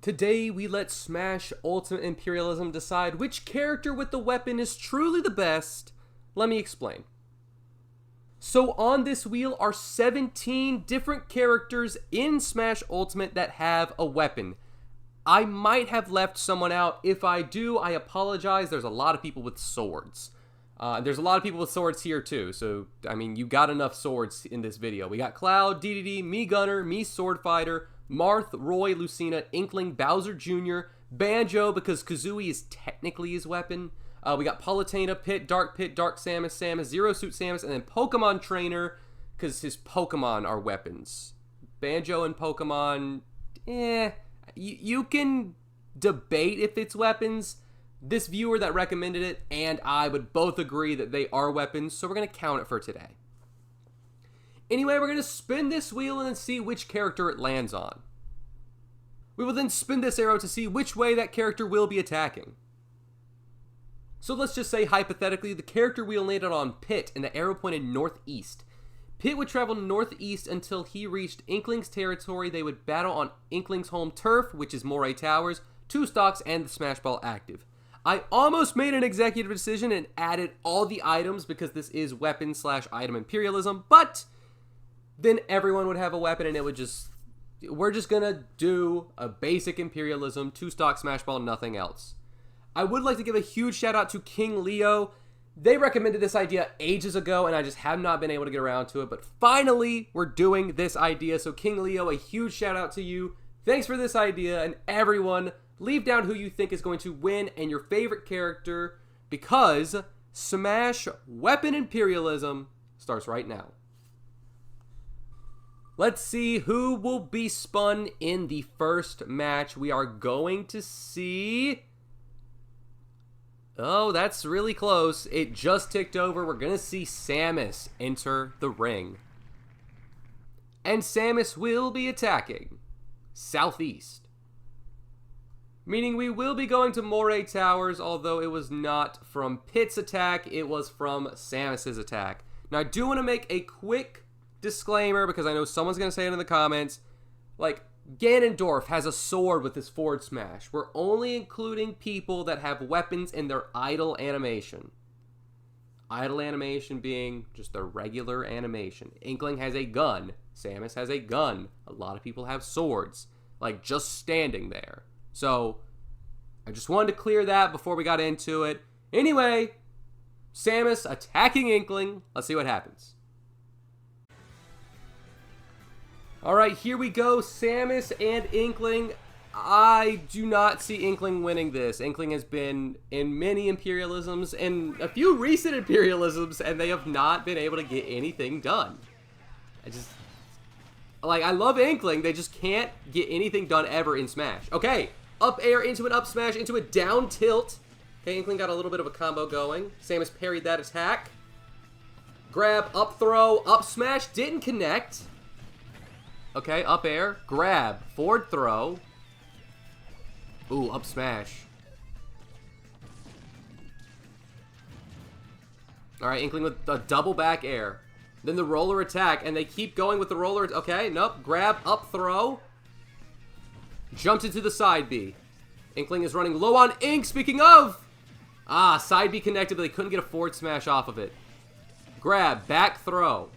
Today, we let Smash Ultimate Imperialism decide which character with the weapon is truly the best. Let me explain. So on this wheel are 17 different characters in Smash Ultimate that have a weapon. I might have left someone out. If I do, I apologize. There's a lot of people with swords. There's a lot of people with swords here too. So, I mean, you got enough swords in this video. We got Cloud, DDD, me Gunner, me Sword Fighter, Marth, Roy, Lucina, Inkling, Bowser Jr., Banjo, because Kazooie is technically his weapon. We got Palutena, Pit, Dark Samus, Zero Suit Samus, and then Pokemon Trainer, because his Pokemon are weapons. Banjo and Pokemon, you can debate if it's weapons. This viewer that recommended it and I would both agree that they are weapons, so we're going to count it for today. Anyway, we're going to spin this wheel and then see which character it lands on. We will then spin this arrow to see which way that character will be attacking. So let's just say, hypothetically, the character wheel landed on Pit and the arrow pointed northeast. Pit would travel northeast until he reached Inkling's territory. They would battle on Inkling's home turf, which is Moray Towers, 2 stocks, and the Smash Ball active. I almost made an executive decision and added all the items because this is weapon/item imperialism, but then everyone would have a weapon and it would we're just gonna do a basic imperialism, 2 stock Smash Ball, nothing else. I would like to give a huge shout out to King Leo. They recommended this idea ages ago and I just have not been able to get around to it, but finally we're doing this idea. So King Leo, a huge shout out to you. Thanks for this idea, and everyone, leave down who you think is going to win and your favorite character, because Smash Weapon Imperialism starts right now. Let's see who will be spun in the first match. We are going to see... Oh, that's really close. It just ticked over. We're going to see Samus enter the ring. And Samus will be attacking southeast. Meaning we will be going to Moray Towers, although it was not from Pit's attack, it was from Samus's attack. Now I do want to make a quick disclaimer, because I know someone's going to say it in the comments, like, Ganondorf has a sword with his forward smash. We're only including people that have weapons in their idle animation. Idle animation being just a regular animation. Inkling has a gun. Samus has a gun. A lot of people have swords, like just standing there. So, I just wanted to clear that before we got into it. Anyway, Samus attacking Inkling. Let's see what happens. Alright, here we go. Samus and Inkling. I do not see Inkling winning this. Inkling has been in many imperialisms and a few recent imperialisms, and they have not been able to get anything done. I love Inkling. They just can't get anything done ever in Smash. Okay, up air into an up smash, into a down tilt. Okay, Inkling got a little bit of a combo going. Samus parried that attack. Grab, up throw, up smash, didn't connect. Okay, up air, grab, forward throw. Ooh, up smash. Alright, Inkling with a double back air. Then the roller attack, and they keep going with the roller. Okay, nope, grab, up throw. Jumped into the side B. Inkling is running low on ink, speaking of! Side B connected, but they couldn't get a forward smash off of it. Grab, back throw.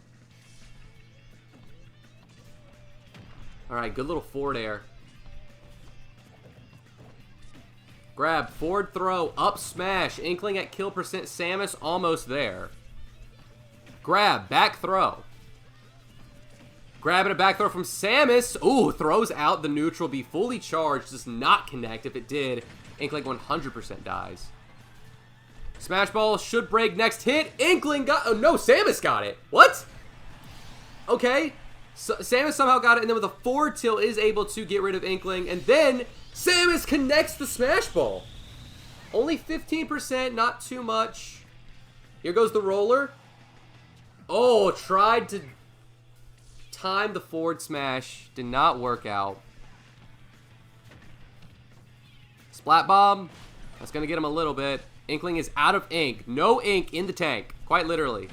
Alright, good little forward air. Grab, forward throw, up smash. Inkling at kill percent. Samus almost there. Grab, back throw. Grabbing a back throw from Samus. Ooh, throws out the neutral B fully charged. Does not connect. If it did, Inkling 100% dies. Smash Ball should break. Next hit. Inkling got... Oh, no, Samus got it. What? Okay. So, Samus somehow got it, and then with a forward tilt is able to get rid of Inkling, and then Samus connects the Smash Ball. Only 15%, not too much. Here goes the roller. Oh, tried to time the forward smash. Did not work out. Splat Bomb. That's going to get him a little bit. Inkling is out of ink. No ink in the tank. Quite literally.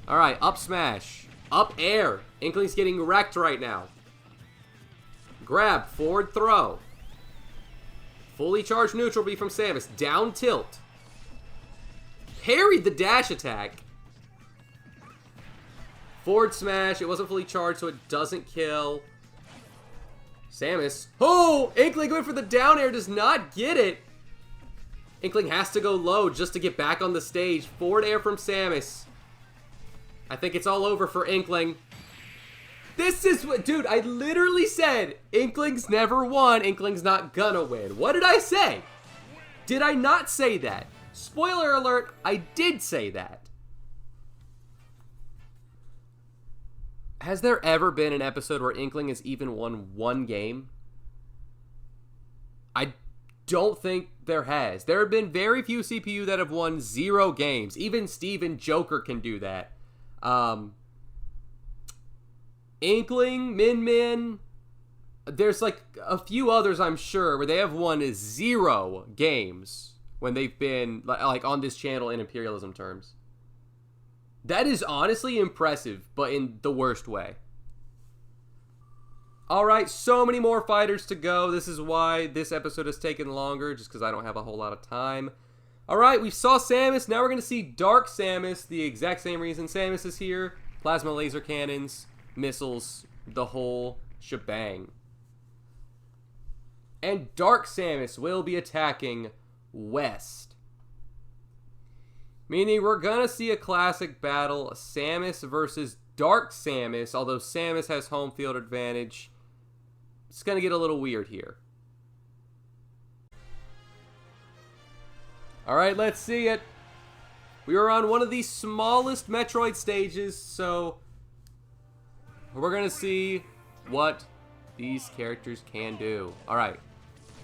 Alright, up smash. Up air. Inkling's getting wrecked right now. Grab, forward throw. Fully charged neutral B from Samus. Down tilt. Parried the dash attack. Forward smash. It wasn't fully charged, so it doesn't kill. Samus. Oh! Inkling went for the down air. Does not get it. Inkling has to go low just to get back on the stage. Forward air from Samus. I think it's all over for Inkling. This is what... Dude, I literally said Inkling's never won. Inkling's not gonna win. What did I say? Did I not say that? Spoiler alert, I did say that. Has there ever been an episode where Inkling has even won one game? I don't think there has. There have been very few CPU that have won 0 games. Even Steven Joker can do that. Inkling, Min Min, there's like a few others I'm sure where they have won 0 games when they've been like on this channel in Imperialism terms. That is honestly impressive, but in the worst way. Alright, so many more fighters to go. This is why this episode has taken longer, just because I don't have a whole lot of time. Alright, we saw Samus. Now we're going to see Dark Samus. The exact same reason Samus is here. Plasma laser cannons, missiles, the whole shebang. And Dark Samus will be attacking West. Meaning we're going to see a classic battle, Samus versus Dark Samus, although Samus has home field advantage. It's going to get a little weird here. Alright, let's see it. We are on one of the smallest Metroid stages, so we're going to see what these characters can do. Alright.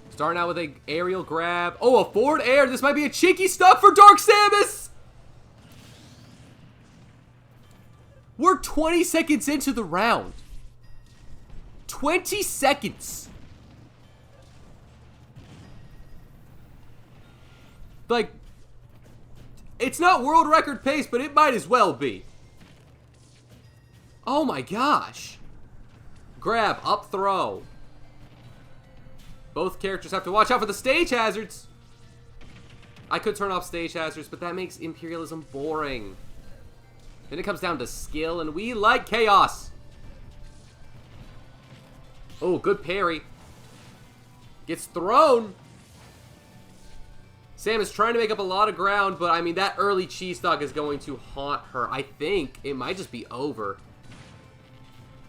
Starting out with an aerial grab. Oh, a forward air. This might be a cheeky stuff for Dark Samus. We're 20 seconds into the round. 20 seconds. Like, it's not world record pace, but it might as well be. Oh my gosh. Grab, up throw. Both characters have to watch out for the stage hazards. I could turn off stage hazards, but that makes Imperialism boring. Then it comes down to skill, and we like chaos. Oh, good parry. Gets thrown. Sam is trying to make up a lot of ground, but I mean, that early cheese stock is going to haunt her. I think it might just be over.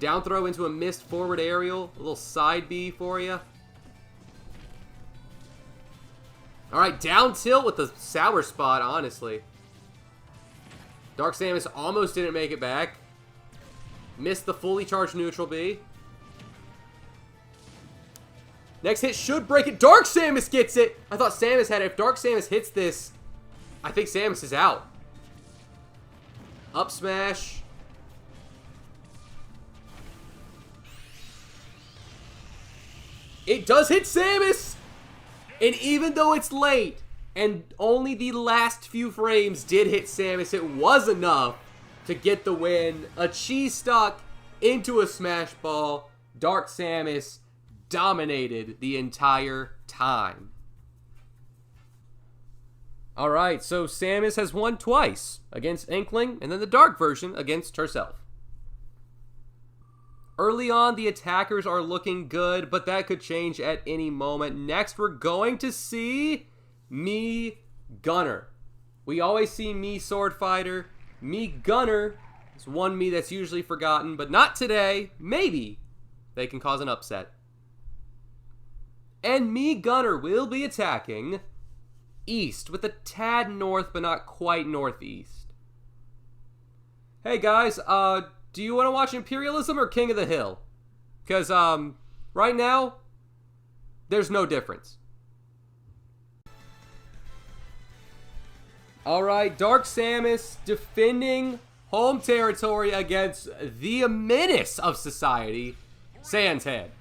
Down throw into a missed forward aerial. A little side B for you. Alright, down tilt with the sour spot, honestly. Dark Samus almost didn't make it back. Missed the fully charged neutral B. Next hit should break it. Dark Samus gets it. I thought Samus had it. If Dark Samus hits this, I think Samus is out. Up smash. It does hit Samus. And even though it's late, and only the last few frames did hit Samus, it was enough to get the win. A cheese stock into a smash ball. Dark Samus dominated the entire time. Alright, so Samus has won twice against Inkling, and then the dark version against herself. Early on, the attackers are looking good, but that could change at any moment. Next, we're going to see Mii Gunner. We always see Mii Sword Fighter. Mii Gunner is one Mii that's usually forgotten, but not today. Maybe they can cause an upset. And Mii Gunner will be attacking east with a tad north, but not quite northeast. Hey guys, do you want to watch Imperialism or King of the Hill? Because, right now, there's no difference. Alright, Dark Samus defending home territory against the menace of society, Sans Head.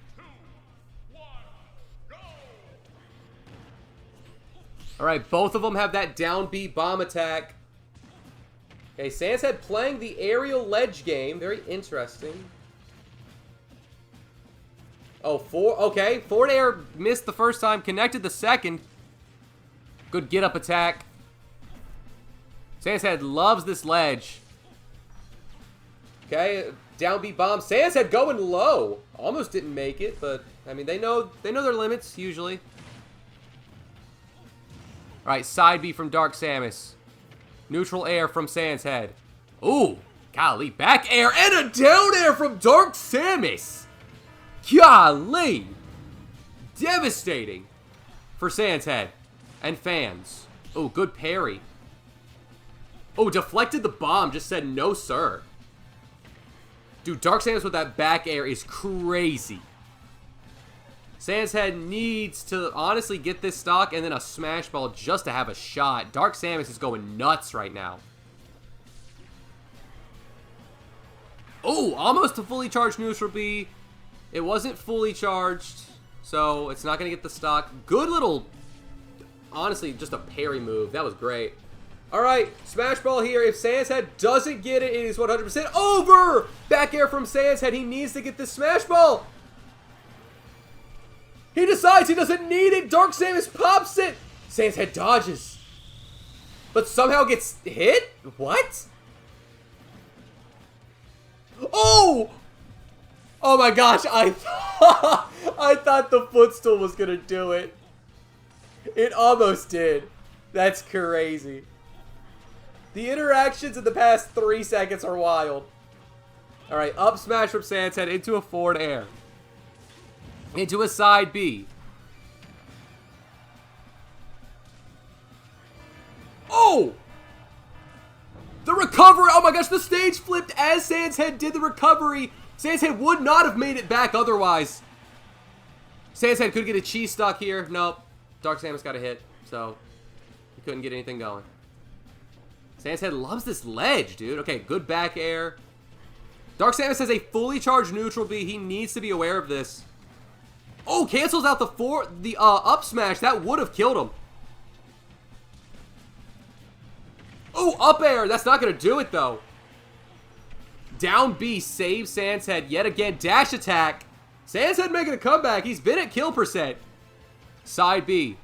Alright, both of them have that down B bomb attack. Okay, Sans Head playing the aerial ledge game. Very interesting. Oh, four. Okay, forward air missed the first time, connected the second. Good get up attack. Sans Head loves this ledge. Okay, down B bomb. Sans Head going low. Almost didn't make it, but I mean they know their limits usually. All right, side B from Dark Samus. Neutral air from Sans Head. Ooh, golly, back air and a down air from Dark Samus. Golly, devastating for Sans Head and fans. Oh, good parry. Oh, deflected the bomb. Just said no, sir. Dude, Dark Samus with that back air is crazy. Sans Head needs to honestly get this stock and then a smash ball just to have a shot. Dark Samus is going nuts right now. Oh, almost a fully charged neutral B. It wasn't fully charged, so it's not going to get the stock. Good little, honestly, just a parry move. That was great. All right, smash ball here. If Sans Head doesn't get it, it is 100% over. Back air from Sans Head. He needs to get this smash ball. He decides he doesn't need it. Dark Samus pops it. Sans Head dodges, but somehow gets hit? What? Oh! Oh my gosh, I thought the footstool was gonna do it. It almost did. That's crazy. The interactions in the past 3 seconds are wild. Alright, up smash from Sans Head into a forward air. Into a side B. Oh! The recovery! Oh my gosh, the stage flipped as Sans Head did the recovery. Sans Head would not have made it back otherwise. Sans Head could get a cheese stock here. Nope. Dark Samus got a hit, so he couldn't get anything going. Sans Head loves this ledge, dude. Okay, good back air. Dark Samus has a fully charged neutral B. He needs to be aware of this. Oh, cancels out the up smash. That would have killed him. Oh, up air. That's not going to do it, though. Down B saves Sans Head yet again. Dash attack. Sans Head making a comeback. He's been at kill percent. Side B.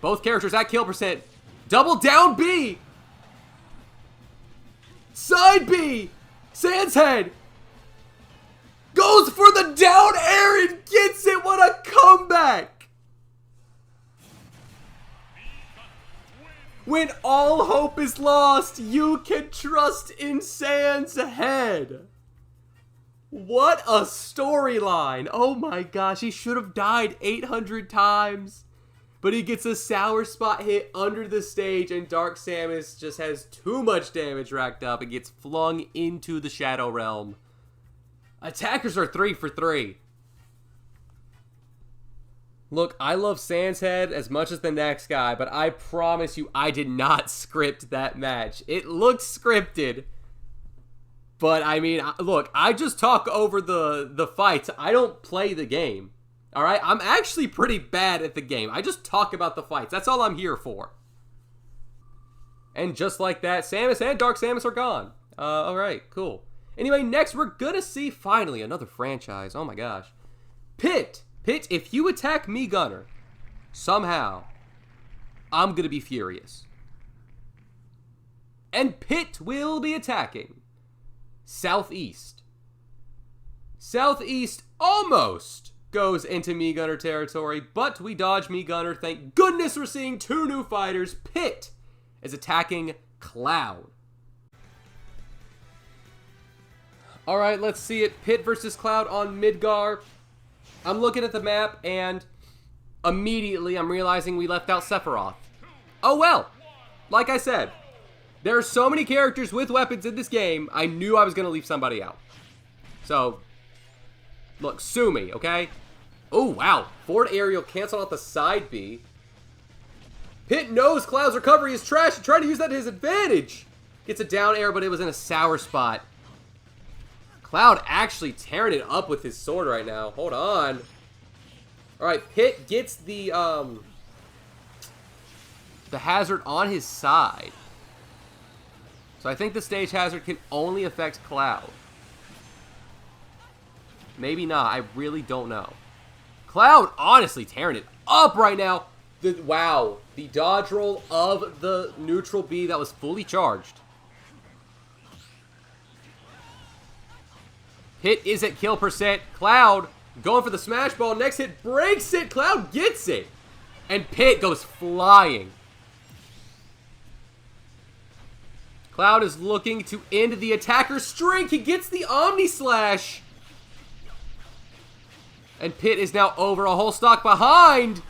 Both characters at kill percent. Double down B. Side B. Sans Head goes for the down air and gets it. What a comeback. When all hope is lost, you can trust in Sans Head. What a storyline. Oh my gosh, he should have died 800 times. But he gets a sour spot hit under the stage, and Dark Samus just has too much damage racked up and gets flung into the Shadow Realm. Attackers are 3 for 3. Look, I love Sans Head as much as the next guy, but I promise you I did not script that match. It looked scripted. But, I mean, look, I just talk over the fights. I don't play the game. Alright? I'm actually pretty bad at the game. I just talk about the fights. That's all I'm here for. And just like that, Samus and Dark Samus are gone. Alright, cool. Anyway, next we're gonna see, finally, another franchise. Oh my gosh. Pit, if you attack me, Gunner, somehow, I'm gonna be furious. And Pit will be attacking Southeast. Southeast almost goes into Me Gunner territory, but we dodge Me Gunner. Thank goodness we're seeing 2 new fighters. Pit is attacking Cloud. Alright, let's see it. Pit versus Cloud on Midgar. I'm looking at the map, and immediately I'm realizing we left out Sephiroth. Oh well. Like I said, there are so many characters with weapons in this game, I knew I was going to leave somebody out. So, look, sue me, okay? Oh, wow. Forward aerial canceled out the side B. Pit knows Cloud's recovery is trash and trying to use that to his advantage. Gets a down air, but it was in a sour spot. Cloud actually tearing it up with his sword right now. Hold on. Alright, Pit gets the hazard on his side. So I think the stage hazard can only affect Cloud. Maybe not. I really don't know. Cloud honestly tearing it up right now. Wow. The dodge roll of the neutral B that was fully charged. Hit is at kill percent. Cloud going for the smash ball. Next hit breaks it. Cloud gets it. And Pit goes flying. Cloud is looking to end the attacker's streak. He gets the Omni Slash. And Pit is now over a whole stock behind.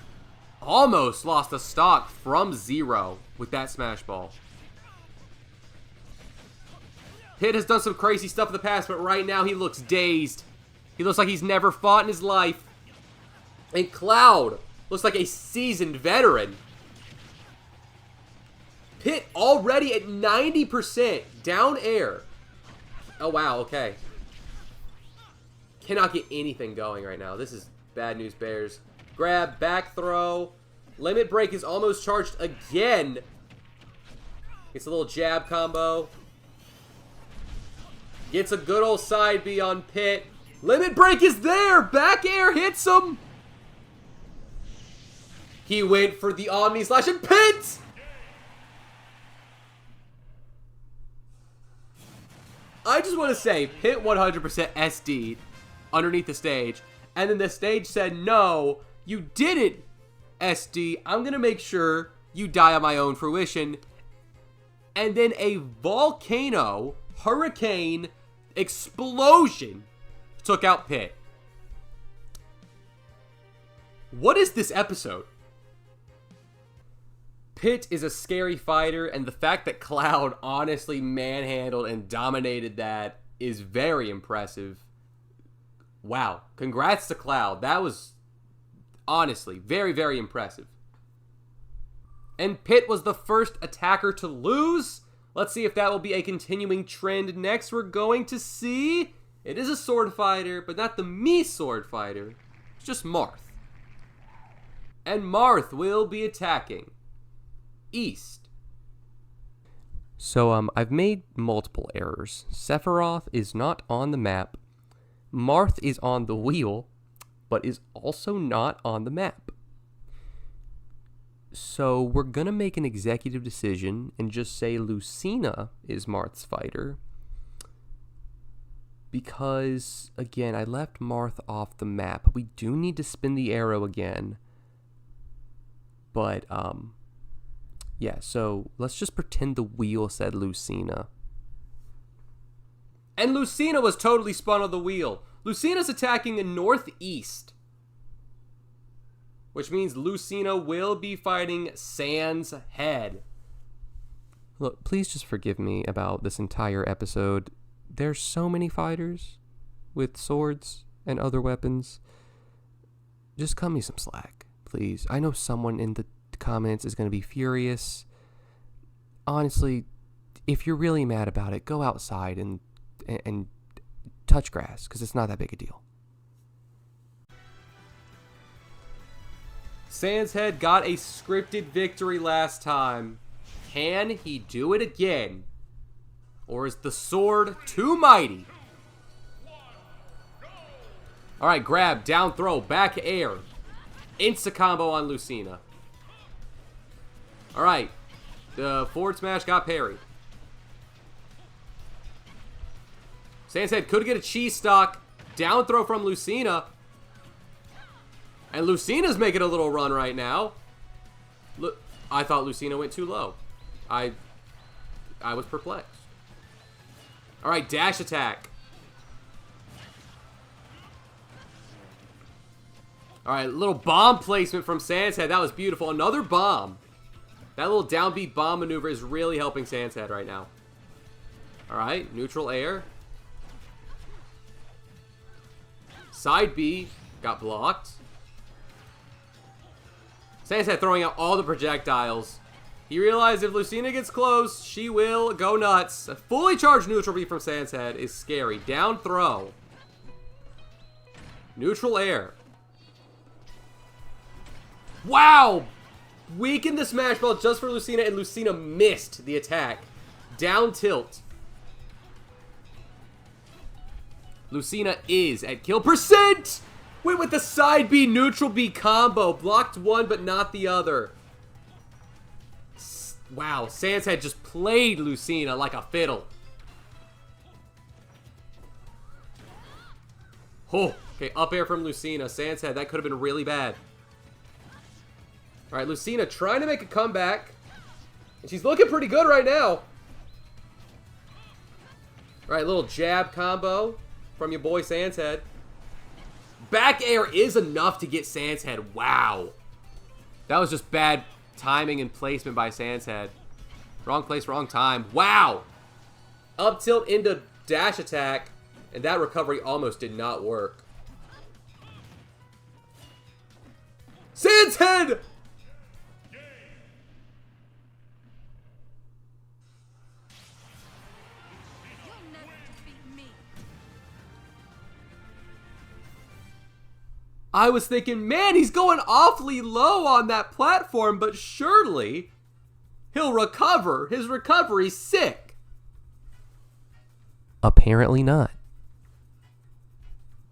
Almost lost a stock from 0 with that smash ball. Pit has done some crazy stuff in the past, but right now he looks dazed. He looks like he's never fought in his life. And Cloud looks like a seasoned veteran. Pit already at 90% down air. Oh, wow, okay. Cannot get anything going right now. This is bad news, Bears. Grab, back throw. Limit break is almost charged again. Gets a little jab combo. Gets a good old side B on Pit. Limit break is there. Back air hits him. He went for the Omni Slash and Pit! I just want to say, Pit 100% SD'd underneath the stage. And then the stage said, no, you didn't SD. I'm going to make sure you die on my own fruition. And then a volcano, hurricane, explosion took out Pit. What is this episode? Pit is a scary fighter, and the fact that Cloud honestly manhandled and dominated that is very impressive. Wow. Congrats to Cloud. That was honestly very, very impressive. And Pit was the first attacker to lose. Let's see if that will be a continuing trend. Next, we're going to see... It is a sword fighter, but not the Mii sword fighter. It's just Marth. And Marth will be attacking East. So, I've made multiple errors. Sephiroth is not on the map. Marth is on the wheel, but is also not on the map. So, we're gonna make an executive decision and just say Lucina is Marth's fighter. Because, again, I left Marth off the map. We do need to spin the arrow again. But, yeah, so let's just pretend the wheel said Lucina. And Lucina was totally spun on the wheel. Lucina's attacking in northeast. Which means Lucina will be fighting Sans Head. Look, please just forgive me about this entire episode. There's so many fighters with swords and other weapons. Just cut me some slack, please. I know someone in the comments is going to be furious. Honestly, if you're really mad about it, go outside and touch grass, because it's not that big a deal. Sans Head got a scripted victory last time. Can he do it again? Or is the sword too mighty? Alright, grab, down throw, back air. Insta combo on Lucina. Alright, the forward smash got parried. Sans Head could get a cheese stock. Down throw from Lucina. And Lucina's making a little run right now. Look, I thought Lucina went too low. I was perplexed. Alright, dash attack. Alright, little bomb placement from Sans Head. That was beautiful. Another bomb. That little downbeat bomb maneuver is really helping Sans Head right now. Alright, neutral air. Side B got blocked. Sans Head throwing out all the projectiles. He realized if Lucina gets close, she will go nuts. A fully charged neutral B from Sans Head is scary. Down throw. Neutral air. Wow! Weakened the smash ball just for Lucina, and Lucina missed the attack. Down tilt. Lucina is at kill percent! Went with the side B, neutral B combo. Blocked one, but not the other. Wow, Sans had just played Lucina like a fiddle. Oh, okay, up air from Lucina. Sans head, that could have been really bad. Alright, Lucina trying to make a comeback. And she's looking pretty good right now. Alright, little jab combo from your boy Sans head. Back air is enough to get Sans head. Wow. That was just bad timing and placement by Sans head. Wrong place, wrong time. Wow. Up tilt into dash attack. And that recovery almost did not work. Sans head! I was thinking, man, he's going awfully low on that platform, but surely he'll recover. His recovery's sick. Apparently not.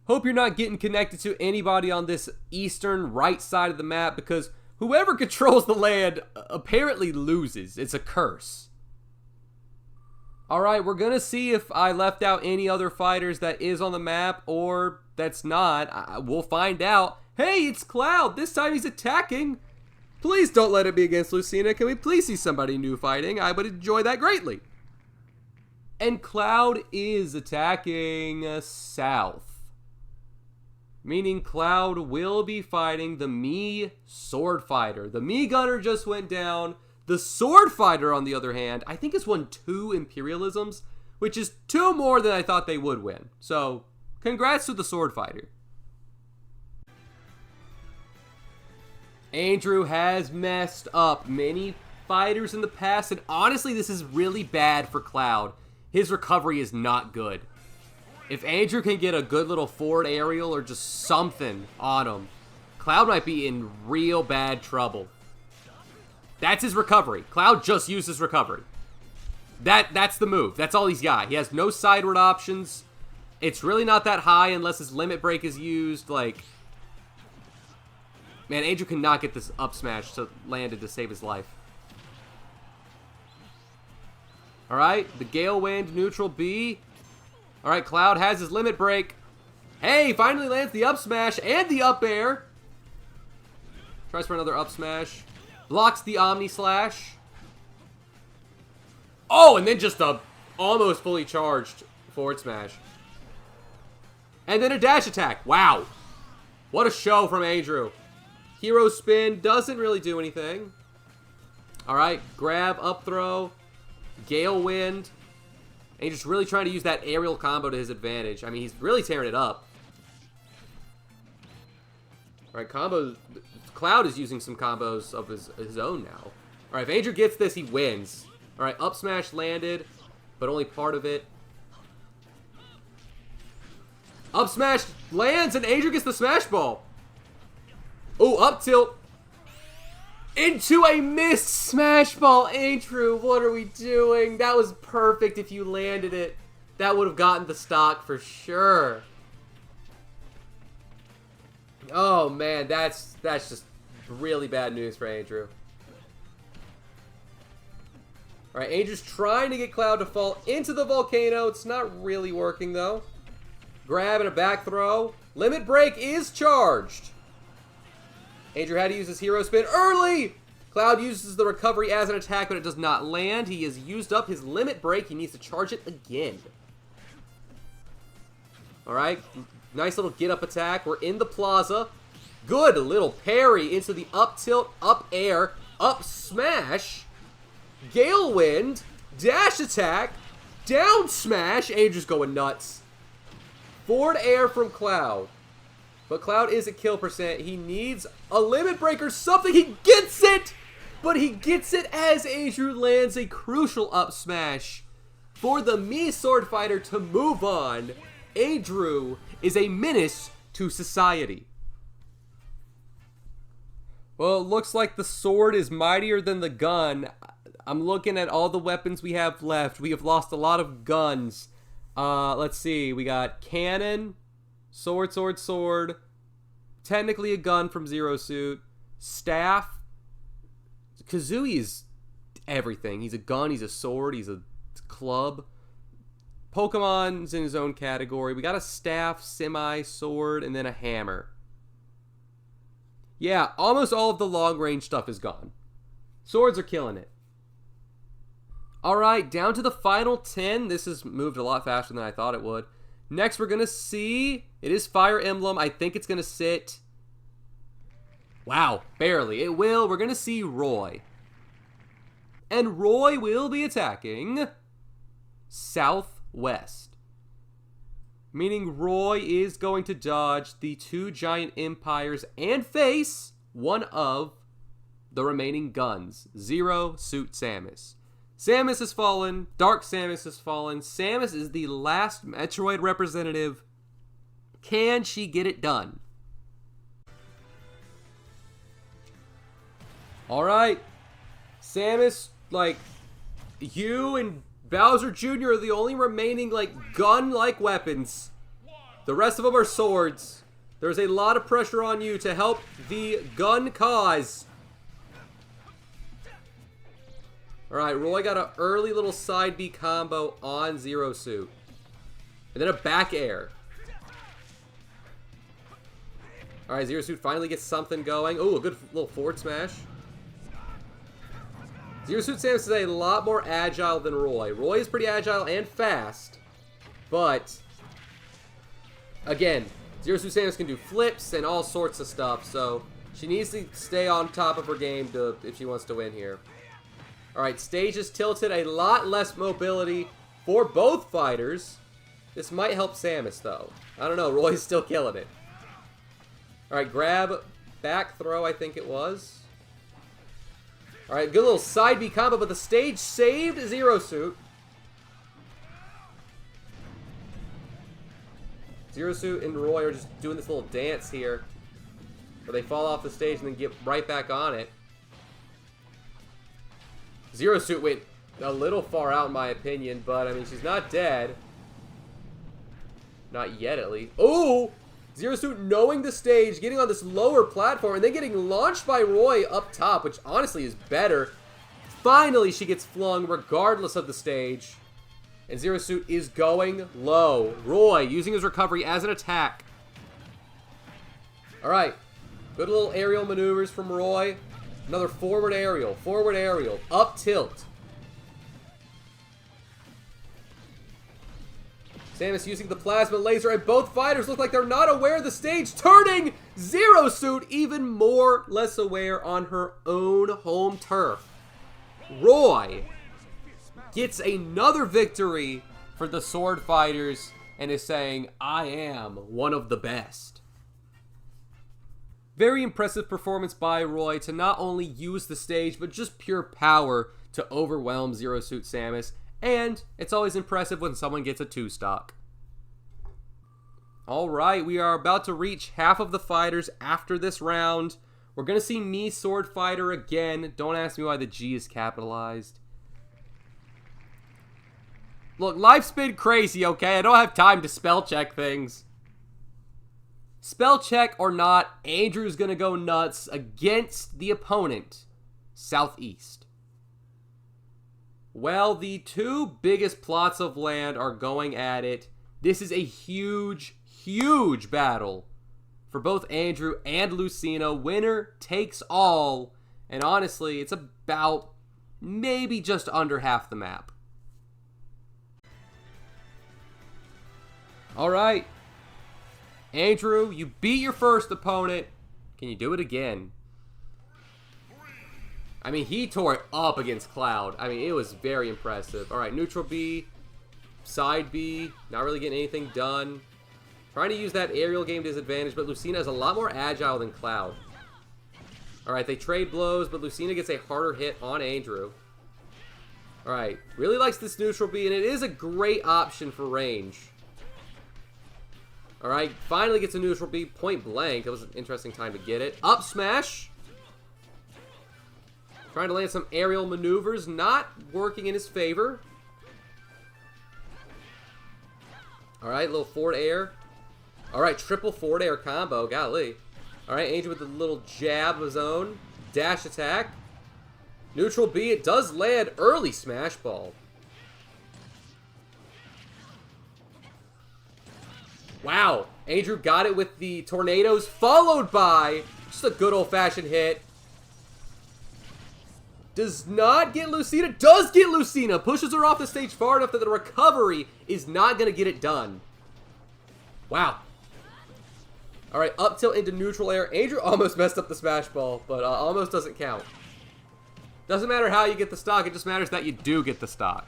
Hope you're not getting connected to anybody on this eastern right side of the map, because whoever controls the land apparently loses. It's a curse. Alright, we're gonna see if I left out any other fighters that is on the map or that's not. We'll find out. Hey, it's Cloud. This time he's attacking. Please don't let it be against Lucina. Can we please see somebody new fighting? I would enjoy that greatly. And Cloud is attacking south. Meaning Cloud will be fighting the Mii Sword Fighter. The Mii Gunner just went down. The Sword Fighter, on the other hand, I think has won 2 Imperialisms, which is 2 more than I thought they would win. So, congrats to the Sword Fighter. Andrew has messed up many fighters in the past, and honestly, this is really bad for Cloud. His recovery is not good. If Andrew can get a good little forward aerial or just something on him, Cloud might be in real bad trouble. That's his recovery. Cloud just used his recovery. That's the move. That's all he's got. He has no sideward options. It's really not that high unless his limit break is used. Like, man, Andrew cannot get this up smash to landed to save his life. Alright, the Gale Wind, neutral B. Alright, Cloud has his limit break. Hey, finally lands the up smash and the up air. Tries for another up smash. Blocks the Omni Slash. Oh, and then just a almost fully charged forward smash. And then a dash attack. Wow. What a show from Andrew. Hero spin doesn't really do anything. Alright, grab, up throw, Gale Wind. And he's just really trying to use that aerial combo to his advantage. I mean, he's really tearing it up. Alright, combo. Cloud is using some combos of his own now. Alright, if Andrew gets this, he wins. Alright, up smash landed, but only part of it. Up smash lands, and Andrew gets the smash ball. Oh, up tilt. Into a missed smash ball. Andrew, what are we doing? That was perfect if you landed it. That would have gotten the stock for sure. Oh man, that's just really bad news for Andrew. Alright, Andrew's trying to get Cloud to fall into the volcano. It's not really working though. Grab and a back throw. Limit break is charged. Andrew had to use his hero spin early. Cloud uses the recovery as an attack, but it does not land. He has used up his limit break. He needs to charge it again. Alright, nice little get up attack. We're in the plaza. Good little parry into the up tilt, up air, up smash. Gale Wind, dash attack, down smash. Andrew's going nuts. Forward air from Cloud. But Cloud is at kill percent. He needs a limit break or something. He gets it! But he gets it as Andrew lands a crucial up smash for the Mii Sword Fighter to move on. Andrew is a menace to society. Well, it looks like the sword is mightier than the gun. I'm looking at all the weapons we have left. We have lost a lot of guns. Let's see. We got cannon, sword, sword, sword. Technically a gun from Zero Suit. Staff. Kazooie is everything. He's a gun, he's a sword, he's a club. Pokemon's in his own category. We got a staff, semi-sword, and then a hammer. Yeah, almost all of the long-range stuff is gone. Swords are killing it. Alright, down to the final 10. This has moved a lot faster than I thought it would. Next, we're going to see... It is Fire Emblem. I think it's going to sit... Wow, barely. It will. We're going to see Roy. And Roy will be attacking... Southwest. Meaning Roy is going to dodge the 2 giant empires and face one of the remaining guns. Zero Suit Samus. Samus has fallen. Dark Samus has fallen. Samus is the last Metroid representative. Can she get it done? Alright. Samus, like, you and Bowser Jr. are the only remaining, like, gun-like weapons. The rest of them are swords. There's a lot of pressure on you to help the gun cause. Alright, Roy got an early little side B combo on Zero Suit. And then a back air. Alright, Zero Suit finally gets something going. Oh, a good little forward smash. Zero Suit Samus is a lot more agile than Roy. Roy is pretty agile and fast. But, again, Zero Suit Samus can do flips and all sorts of stuff. So, she needs to stay on top of her game if she wants to win here. Alright, stage is tilted. A lot less mobility for both fighters. This might help Samus, though. I don't know. Roy's still killing it. Alright, grab, back throw, I think it was. Alright, good little side B combo, but the stage saved Zero Suit. Zero Suit and Roy are just doing this little dance here, where they fall off the stage and then get right back on it. Zero Suit went a little far out in my opinion, but I mean, she's not dead. Not yet, at least. Oh! Zero Suit knowing the stage, getting on this lower platform, and then getting launched by Roy up top, which honestly is better. Finally, she gets flung regardless of the stage. And Zero Suit is going low. Roy using his recovery as an attack. Alright. Good little aerial maneuvers from Roy. Another forward aerial, up tilt. Samus using the plasma laser, and both fighters look like they're not aware of the stage, turning Zero Suit even more less aware on her own home turf. Roy gets another victory for the sword fighters and is saying, I am one of the best. Very impressive performance by Roy to not only use the stage, but just pure power to overwhelm Zero Suit Samus. And it's always impressive when someone gets a 2-stock. Alright, we are about to reach half of the fighters after this round. We're going to see me Sword Fighter again. Don't ask me why the G is capitalized. Look, life's been crazy, okay? I don't have time to spell check things. Spell check or not, Andrew's going to go nuts against the opponent, Southeast. Well, the 2 biggest plots of land are going at it. This is a huge, huge battle for both Andrew and Lucina. Winner takes all. And honestly, it's about maybe just under half the map. Alright. Andrew, you beat your first opponent. Can you do it again? I mean, he tore it up against Cloud. I mean, it was very impressive. All right, neutral B, side B, not really getting anything done. Trying to use that aerial game to his advantage, but Lucina is a lot more agile than Cloud. All right, they trade blows, but Lucina gets a harder hit on Andrew. All right, really likes this neutral B, and it is a great option for range. All right, finally gets a neutral B, point blank. That was an interesting time to get it. Up smash. Trying to land some aerial maneuvers, not working in his favor. Alright, little forward air. Alright, triple forward air combo. Golly. Alright, Angel with a little jab of his own. Dash attack. Neutral B. It does land early smash ball. Wow. Andrew got it with the tornadoes, followed by just a good old-fashioned hit. Does not get Lucina. Does get Lucina. Pushes her off the stage far enough that the recovery is not going to get it done. Wow. Alright, up tilt into neutral air. Andrew almost messed up the smash ball, but almost doesn't count. Doesn't matter how you get the stock, it just matters that you do get the stock.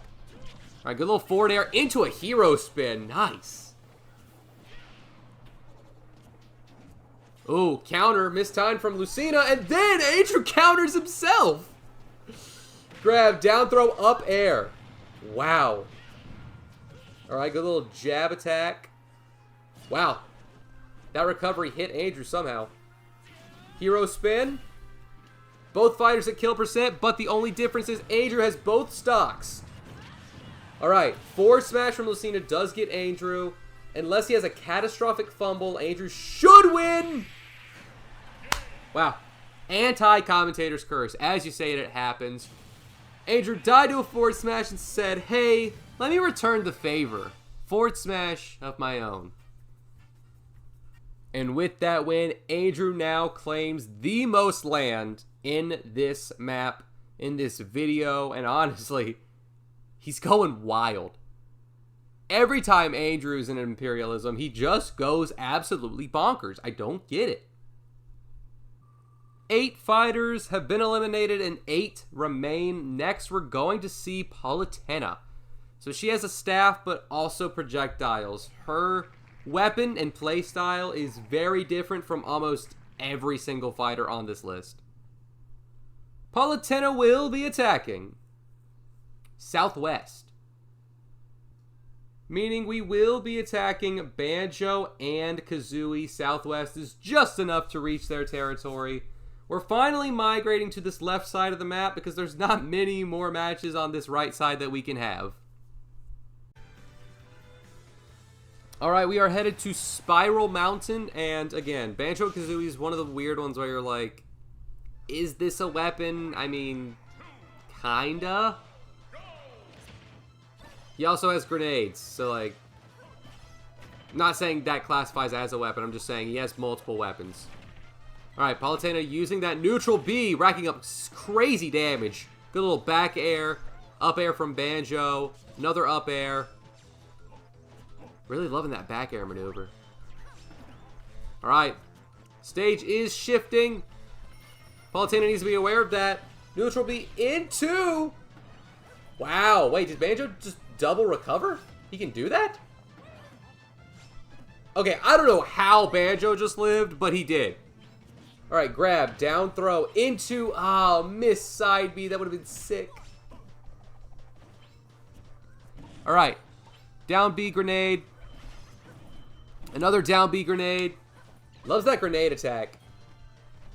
Alright, good little forward air into a hero spin. Nice. Ooh, counter, mistimed from Lucina, and then Andrew counters himself. Grab, down throw, up air. Wow. Alright, good little jab attack. Wow. That recovery hit Andrew somehow. Hero spin. Both fighters at kill percent, but the only difference is Andrew has both stocks. Alright, forward smash from Lucina does get Andrew. Unless he has a catastrophic fumble, Andrew should win. Wow. Anti-commentator's curse. As you say it, it happens. Andrew died to a forward smash and said, hey, let me return the favor. Forward smash of my own. And with that win, Andrew now claims the most land in this map, in this video, and honestly, he's going wild. Every time Andrew's in Imperialism, he just goes absolutely bonkers. I don't get it. 8 fighters have been eliminated and 8 remain. Next, we're going to see Palutena. So she has a staff, but also projectiles. Her weapon and playstyle is very different from almost every single fighter on this list. Palutena will be attacking southwest, meaning we will be attacking Banjo and Kazooie. Southwest is just enough to reach their territory. We're finally migrating to this left side of the map because there's not many more matches on this right side that we can have. Alright, we are headed to Spiral Mountain, and again, Banjo-Kazooie is one of the weird ones where you're like, is this a weapon? I mean, kinda. He also has grenades, so like, I'm not saying that classifies as a weapon, I'm just saying he has multiple weapons. Alright, Palutena using that neutral B, racking up crazy damage. Good little back air, up air from Banjo, another up air. Really loving that back air maneuver. Alright. Stage is shifting. Palutena needs to be aware of that. Neutral B into... Wow. Wait, did Banjo just double recover? He can do that? Okay, I don't know how Banjo just lived, but he did. Alright, grab, down throw, into... Oh, miss side B. That would have been sick. Alright. Down B grenade. Another down B grenade. Loves that grenade attack.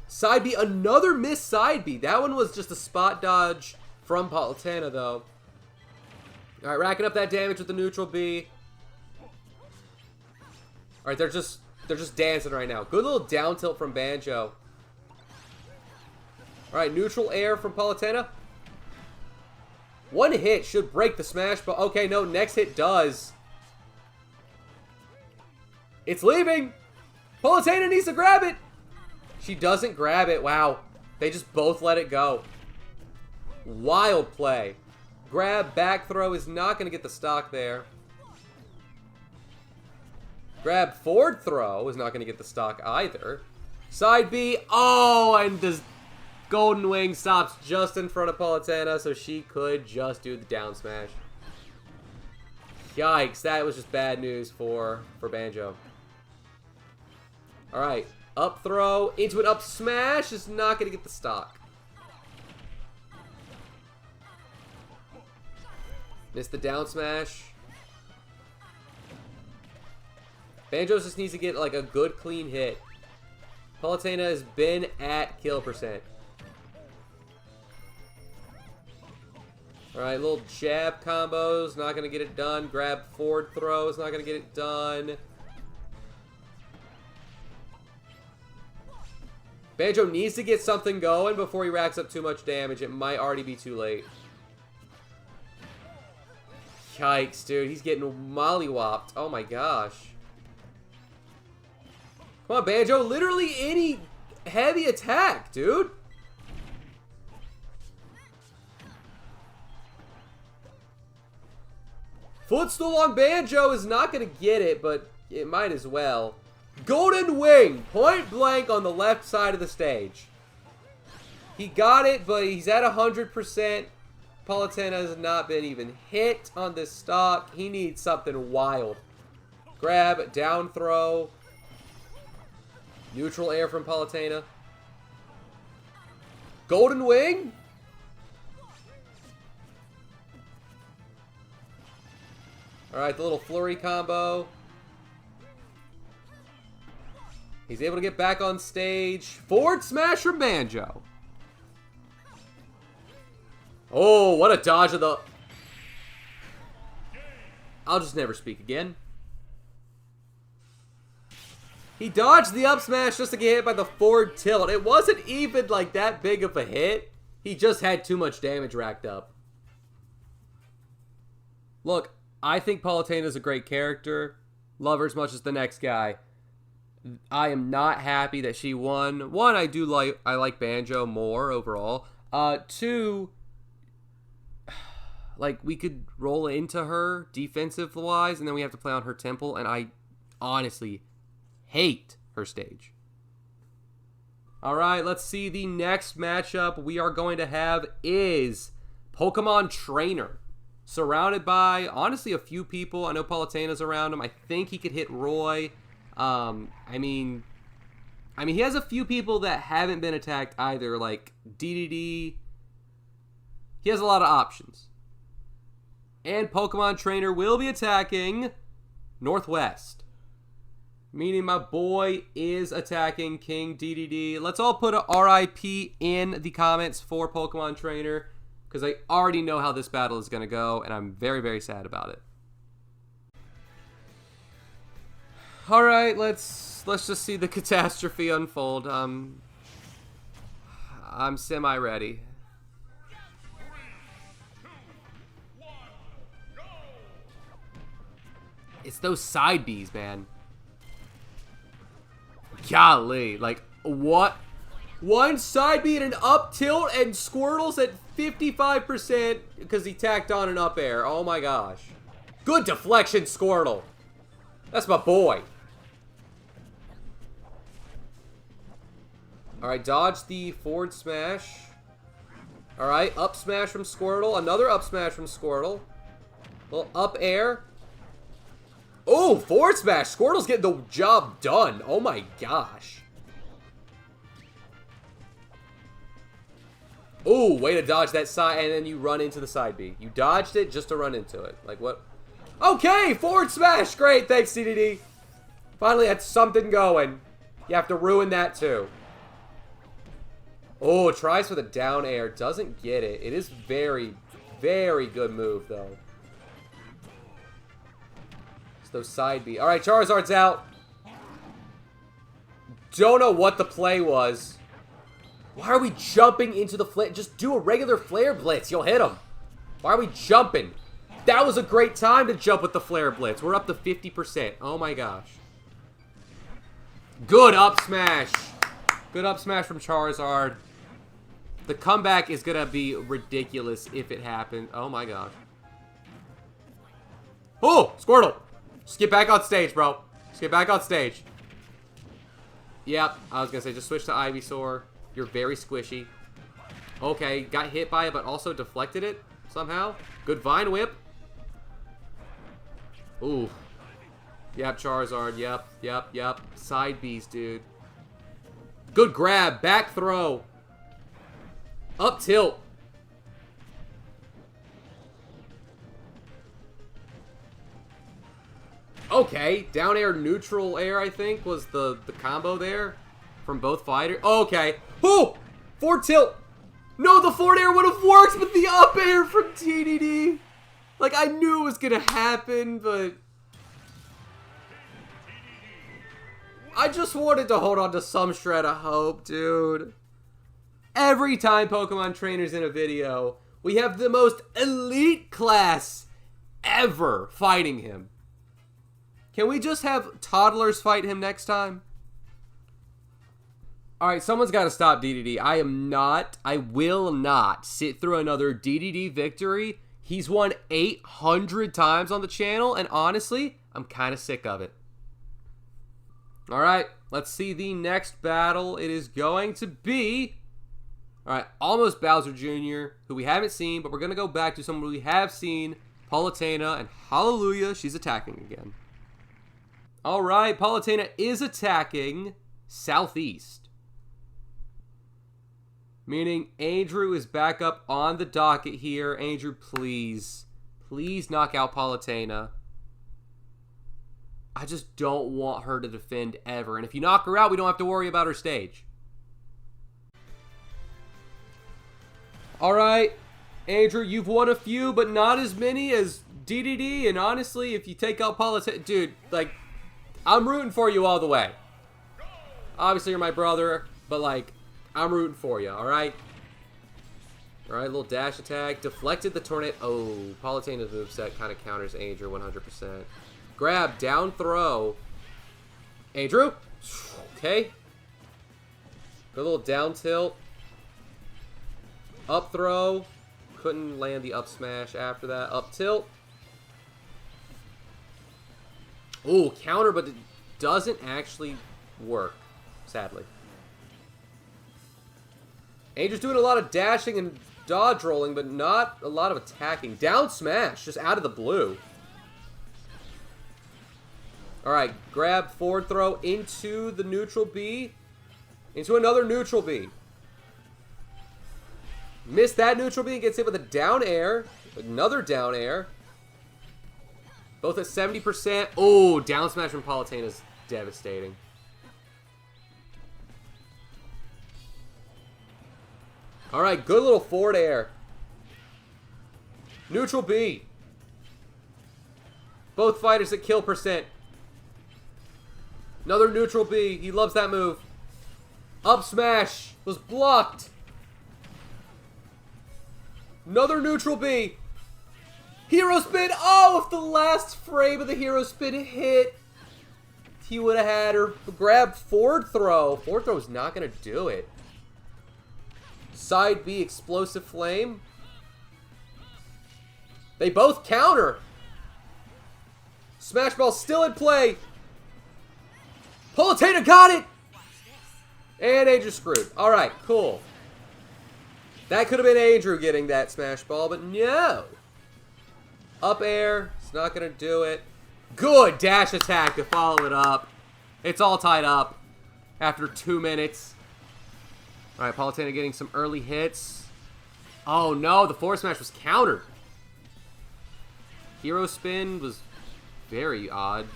Side B, another missed side B. That one was just a spot dodge from Palutena, though. Alright, racking up that damage with the neutral B. Alright, they're just dancing right now. Good little down tilt from Banjo. Alright, neutral air from Palutena. One hit should break the smash, but okay, no, next hit does. It's leaving! Palutena needs to grab it! She doesn't grab it. Wow. They just both let it go. Wild play. Grab, back throw is not going to get the stock there. Grab, forward throw is not going to get the stock either. Side B. Oh, and the Golden Wing stops just in front of Palutena, so she could just do the down smash. Yikes, that was just bad news for Banjo. Alright, up throw into an up smash is not going to get the stock. Missed the down smash. Banjo just needs to get like a good clean hit. Palutena has been at kill percent. Alright, little jab combos, not going to get it done. Grab forward throws, not going to get it done. Banjo needs to get something going before he racks up too much damage. It might already be too late. Yikes, dude. He's getting mollywopped. Oh my gosh. Come on, Banjo. Literally any heavy attack, dude. Footstool on Banjo is not going to get it, but it might as well. Golden Wing, point blank on the left side of the stage. He got it, but he's at 100%. Palutena has not been even hit on this stock. He needs something wild. Grab, down throw. Neutral air from Palutena. Golden Wing. Alright, the little flurry combo. He's able to get back on stage. Forward smash from Banjo. Oh, what a dodge of the... I'll just never speak again. He dodged the up smash just to get hit by the forward tilt. It wasn't even like that big of a hit. He just had too much damage racked up. Look, I think Palutena is a great character. Love her as much as the next guy. I am not happy that she won. One, I like Banjo more overall. Two, like, we could roll into her defensive-wise, and then we have to play on her temple, and I honestly hate her stage. Alright, let's see. The next matchup we are going to have is Pokemon Trainer. Surrounded by, honestly, a few people. I know Palutena's around him. I think he could hit Roy. I mean, he has a few people that haven't been attacked either, like DDD. He has a lot of options. And Pokemon Trainer will be attacking Northwest. Meaning my boy is attacking King DDD. Let's all put a RIP in the comments for Pokemon Trainer, because I already know how this battle is going to go, and I'm very, very sad about it. Alright, let's just see the catastrophe unfold. I'm semi-ready. It's those side Bs, man. Golly, like, what? One side B and an up tilt, and Squirtle's at 55% because he tacked on an up air. Oh my gosh. Good deflection, Squirtle. That's my boy. Alright, dodge the forward smash. Alright, up smash from Squirtle. Another up smash from Squirtle. Little up air. Oh, forward smash. Squirtle's getting the job done. Oh my gosh. Oh, way to dodge that side, and then you run into the side B. You dodged it just to run into it. Like, what? Okay, forward smash. Great, thanks, CDD. Finally had something going. You have to ruin that, too. Oh, tries for the down air. Doesn't get it. It is very, very good move, though. It's those side B. All right, Charizard's out. Don't know what the play was. Why are we jumping into the flare? Just do a regular flare blitz. You'll hit him. Why are we jumping? That was a great time to jump with the flare blitz. We're up to 50%. Oh my gosh. Good up smash. Good up smash from Charizard. The comeback is going to be ridiculous if it happens. Oh my gosh. Oh, Squirtle. Just get back on stage, bro. Just get back on stage. Yep, I was going to say, just switch to Ivysaur. You're very squishy. Okay, got hit by it, but also deflected it somehow. Good Vine Whip. Ooh. Yep, Charizard. Yep. Side Bs, dude. Good grab. Back throw. Up tilt. Okay. Down air, neutral air, I think, was the combo there from both fighters. Okay. Oh! Forward tilt. No, the forward air would have worked, but the up air from DDD. Like, I knew it was going to happen, but I just wanted to hold on to some shred of hope, dude. Every time Pokemon Trainer's in a video, we have the most elite class ever fighting him. Can we just have toddlers fight him next time? Alright, someone's got to stop DDD. I will not sit through another DDD victory. He's won 800 times on the channel, and honestly, I'm kind of sick of it. Alright, let's see the next battle. It is going to be... Alright, almost Bowser Jr., who we haven't seen, but we're going to go back to someone we have seen, Palutena, and hallelujah, she's attacking again. Alright, Palutena is attacking Southeast. Meaning Andrew is back up on the docket here. Andrew, please. Please knock out Palutena. I just don't want her to defend ever. And if you knock her out, we don't have to worry about her stage. Alright, Andrew, you've won a few, but not as many as DDD. And honestly, if you take out Palutena... Dude, like, I'm rooting for you all the way. Obviously, you're my brother, but, like, I'm rooting for you, alright? Alright, little dash attack. Deflected the tornado. Oh, Palutena's moveset kind of counters Andrew 100%. Grab, down throw. Andrew. Okay. Good little down tilt. Up throw. Couldn't land the up smash after that. Up tilt. Oh, counter, but it doesn't actually work, sadly. Andrew's doing a lot of dashing and dodge rolling, but not a lot of attacking. Down smash, just out of the blue. Alright, grab, forward throw into the neutral B. Into another neutral B. Missed that neutral B and gets hit with a down air. Another down air. Both at 70%. Oh, down smash from Palutena is devastating. Alright, good little forward air. Neutral B. Both fighters at kill percent. Another neutral B. He loves that move. Up smash was blocked. Another neutral B. Hero spin. Oh, if the last frame of the hero spin hit, he would have had her grab forward throw. Forward throw is not going to do it. Side B, explosive flame. They both counter. Smash ball still in play. Palutena got it. And Andrew screwed. Alright, cool. That could have been Andrew getting that smash ball, but no. Up air. It's not going to do it. Good dash attack to follow it up. It's all tied up after 2 minutes. Alright, Palutena getting some early hits. Oh no, the forward smash was countered. Hero spin was very odd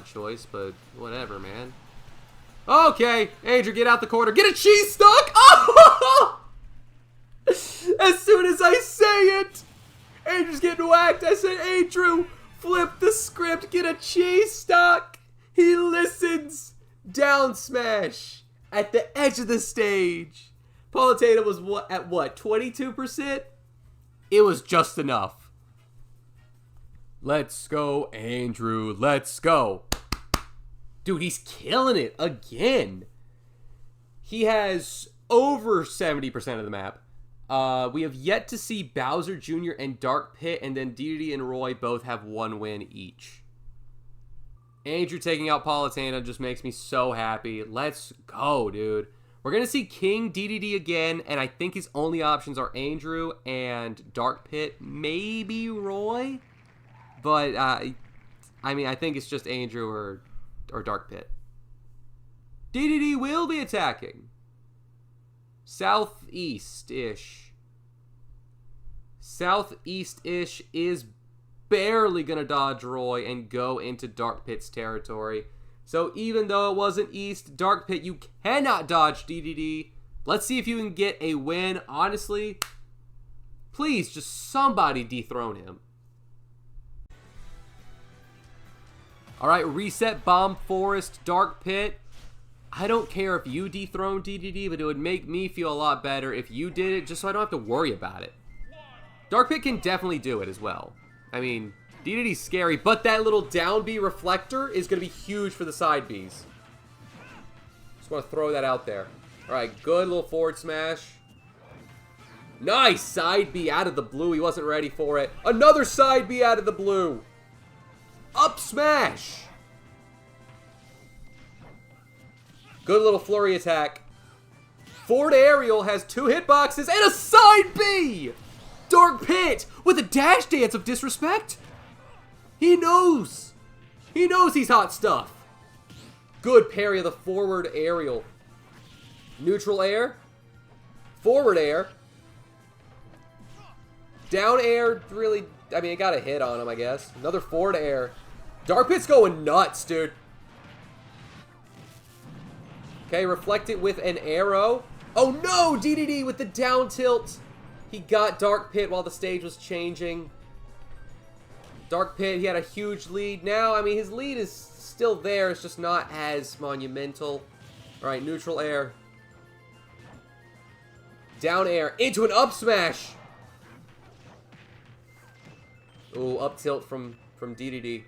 choice, but whatever, man. Okay, Andrew, get out the corner. Get a cheese stuck! Oh! As soon as I say it, Andrew's getting whacked. I said, Andrew, flip the script, get a cheese stuck. He listens. Down smash at the edge of the stage. Palutena was at what, 22%? It was just enough. Let's go, Andrew. Let's go. Dude, he's killing it again. He has over 70% of the map. We have yet to see Bowser Jr. and Dark Pit, and then DDD and Roy both have 1 win each. Andrew taking out Palutena just makes me so happy. Let's go, dude. We're going to see King DDD again, and I think his only options are Andrew and Dark Pit, maybe Roy. But, I mean, I think it's just Andrew or Dark Pit. DDD will be attacking. Southeast-ish. Southeast-ish is barely going to dodge Roy and go into Dark Pit's territory. So even though it wasn't East, Dark Pit, you cannot dodge DDD. Let's see if you can get a win. Honestly, please, just somebody dethrone him. All right, reset, Bomb Forest, Dark Pit. I don't care if you dethrone DDD, but it would make me feel a lot better if you did it, just so I don't have to worry about it. Dark Pit can definitely do it as well. I mean, DDD's scary, but that little down B reflector is going to be huge for the side Bs. Just want to throw that out there. All right, good little forward smash. Nice! Side B out of the blue. He wasn't ready for it. Another side B out of the blue. Up smash! Good little flurry attack. Forward aerial has 2 hitboxes and a side B! Dark Pit with a dash dance of disrespect. He knows. He knows he's hot stuff. Good parry of the forward aerial. Neutral air. Forward air. Down air, really, I mean, it got a hit on him, I guess. Another forward air. Dark Pit's going nuts, dude. Okay, reflect it with an arrow. Oh no, DDD with the down tilt. He got Dark Pit while the stage was changing. Dark Pit, he had a huge lead. Now, I mean, his lead is still there. It's just not as monumental. All right, neutral air. Down air into an up smash. Ooh, up tilt from DDD.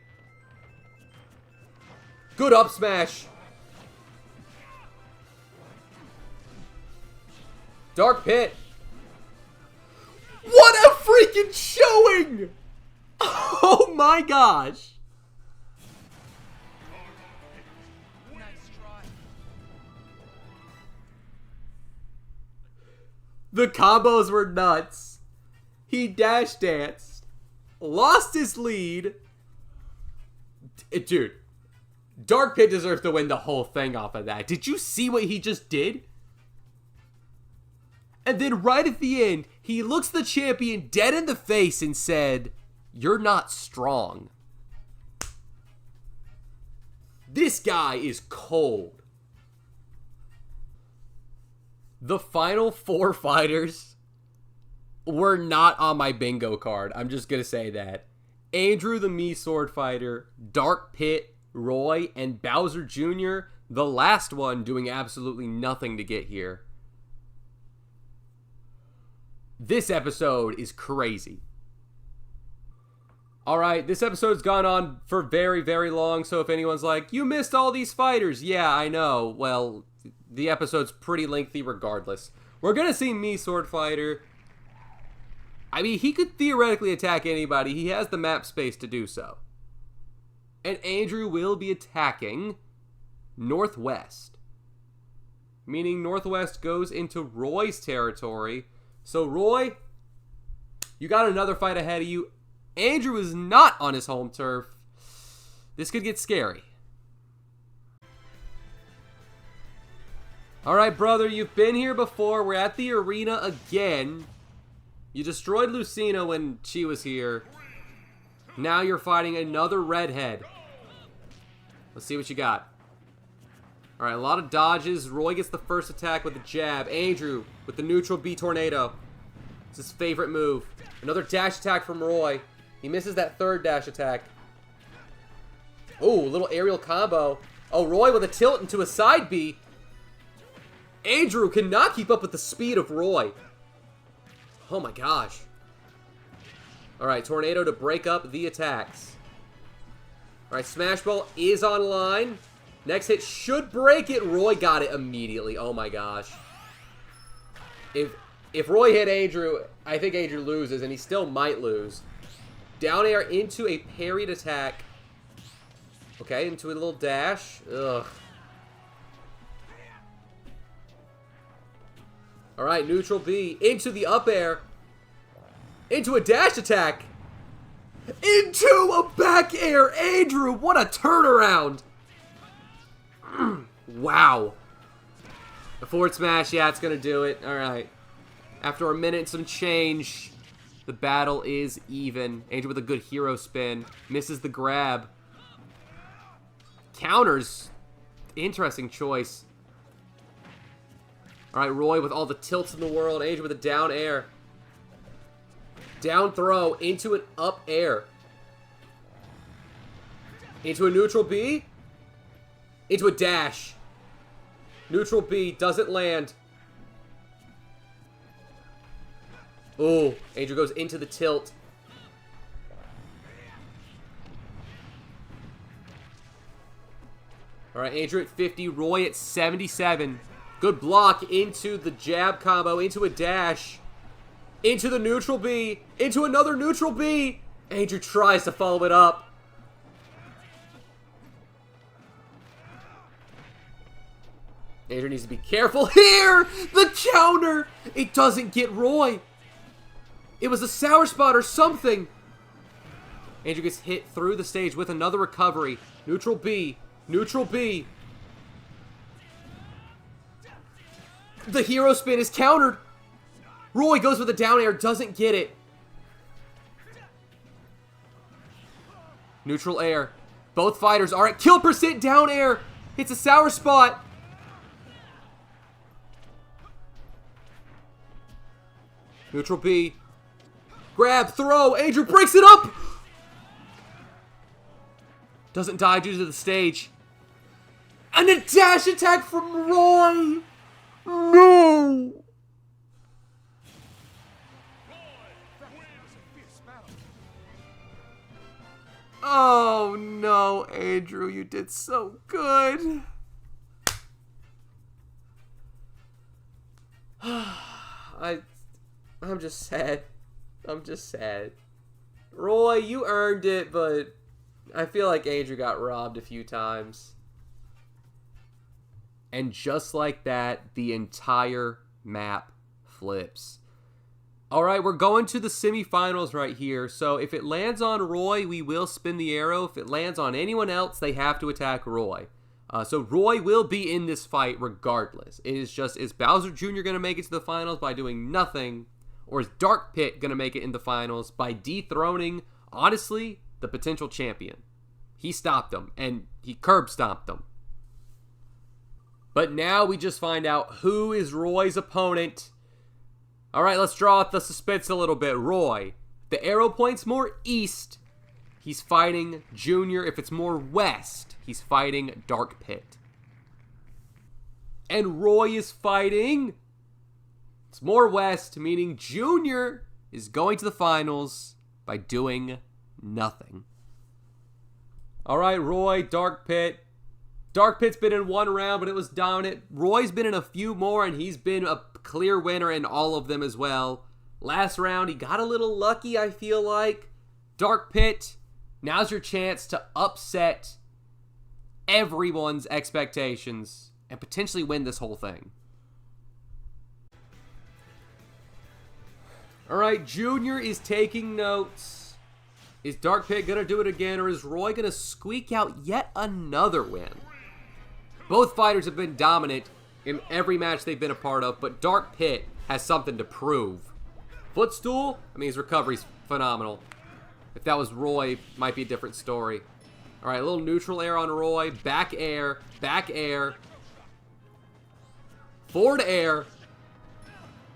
Good up smash. Dark Pit. What a freaking showing! Oh my gosh. The combos were nuts. He dash danced. Lost his lead. Dude, Dark Pit deserves to win the whole thing off of that. Did you see what he just did? And then right at the end, he looks the champion dead in the face and said, "You're not strong." This guy is cold. The final 4 fighters were not on my bingo card. I'm just going to say that. Andrew the Mii Sword Fighter, Dark Pit, Roy, and Bowser Jr., the last one doing absolutely nothing to get here. This episode is crazy. Alright, this episode's gone on for very, very long, so if anyone's like, you missed all these fighters, yeah, I know. Well, the episode's pretty lengthy regardless. We're gonna see Mii Sword Fighter. I mean, he could theoretically attack anybody. He has the map space to do so. And Andrew will be attacking Northwest. Meaning Northwest goes into Roy's territory. So, Roy, you got another fight ahead of you. Andrew is not on his home turf. This could get scary. Alright, brother, you've been here before. We're at the arena again. You destroyed Lucina when she was here. Now you're fighting another redhead. Let's see what you got. Alright, a lot of dodges. Roy gets the first attack with the jab. Andrew with the neutral B tornado. It's his favorite move. Another dash attack from Roy. He misses that third dash attack. Oh, little aerial combo. Oh, Roy with a tilt into a side B. Andrew cannot keep up with the speed of Roy. Oh my gosh. Alright, tornado to break up the attacks. Alright, Smash Ball is online. Next hit should break it. Roy got it immediately. Oh my gosh. If Roy hit Andrew, I think Andrew loses, and he still might lose. Down air into a parried attack. Okay, into a little dash. Ugh. Alright, neutral B. Into the up air. Into a dash attack. Into a back air. Andrew, what a turnaround. Wow. A forward smash, yeah, it's going to do it. Alright. After a minute and some change, the battle is even. Andrew with a good hero spin. Misses the grab. Counters. Interesting choice. Alright, Roy with all the tilts in the world. Andrew with a down air. Down throw into an up air. Into a neutral B. Into a dash. Neutral B doesn't land. Oh, Andrew goes into the tilt. Alright, Andrew at 50, Roy at 77. Good block into the jab combo, into a dash. Into the neutral B, into another neutral B. Andrew tries to follow it up. Andrew needs to be careful here. The counter. It doesn't get Roy. It was a sour spot or something. Andrew gets hit through the stage with another recovery. Neutral B. Neutral B. The hero spin is countered. Roy goes with a down air, doesn't get it. Neutral air. Both fighters are at kill percent down air. It's a sour spot. Neutral B. Grab, throw. Andrew breaks it up. Doesn't die due to the stage. And a dash attack from Roy. No. Oh no, Andrew, you did so good. I'm just sad. I'm just sad. Roy, you earned it, but I feel like Andrew got robbed a few times. And just like that, the entire map flips. Alright, we're going to the semifinals right here. So if it lands on Roy, we will spin the arrow. If it lands on anyone else, they have to attack Roy. So Roy will be in this fight regardless. It is just, is Bowser Jr. going to make it to the finals by doing nothing? Or is Dark Pit going to make it in the finals by dethroning, honestly, the potential champion? He stopped him, and he curb stomped him. But now we just find out who is Roy's opponent. Alright, let's draw out the suspense a little bit. Roy, the arrow points more east. He's fighting Junior. If it's more west, he's fighting Dark Pit. And Roy is fighting... It's more west, meaning Junior is going to the finals by doing nothing. Alright, Roy, Dark Pit. Dark Pit's been in one round, but it was dominant. Roy's been in a few more, and he's been a clear winner in all of them as well. Last round, he got a little lucky, I feel like. Dark Pit, now's your chance to upset everyone's expectations and potentially win this whole thing. Alright, Junior is taking notes. Is Dark Pit going to do it again, or is Roy going to squeak out yet another win? Both fighters have been dominant in every match they've been a part of, but Dark Pit has something to prove. Footstool? I mean, his recovery's phenomenal. If that was Roy, might be a different story. Alright, a little neutral air on Roy. Back air. Back air. Forward air.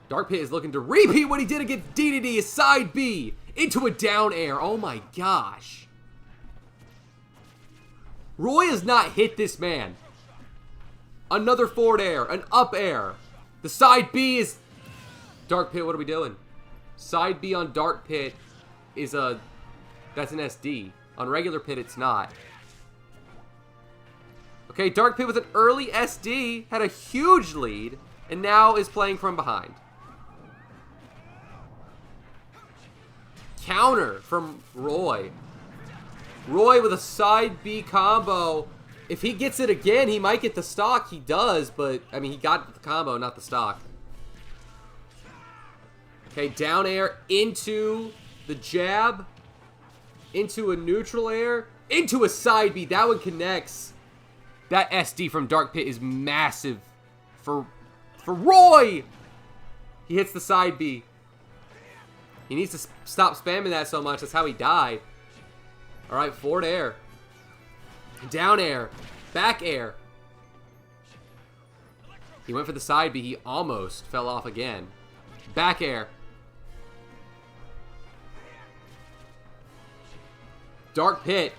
Dark Pit is looking to repeat what he did against DDD. A side B into a down air. Oh my gosh. Roy has not hit this man. Another forward air. An up air. The side B is... Dark Pit, what are we doing? Side B on Dark Pit is a... That's an SD. On regular Pit, it's not. Okay, Dark Pit with an early SD. Had a huge lead. And now is playing from behind. Counter from Roy. Roy with a side B combo. If he gets it again, he might get the stock. He does, but, I mean, he got the combo, not the stock. Okay, down air into the jab. Into a neutral air. Into a side B. That one connects. That SD from Dark Pit is massive for Roy. He hits the side B. He needs to stop spamming that so much. That's how he died. Alright, forward air. Down air. Back air. He went for the side B. He almost fell off again. Back air. Dark Pit.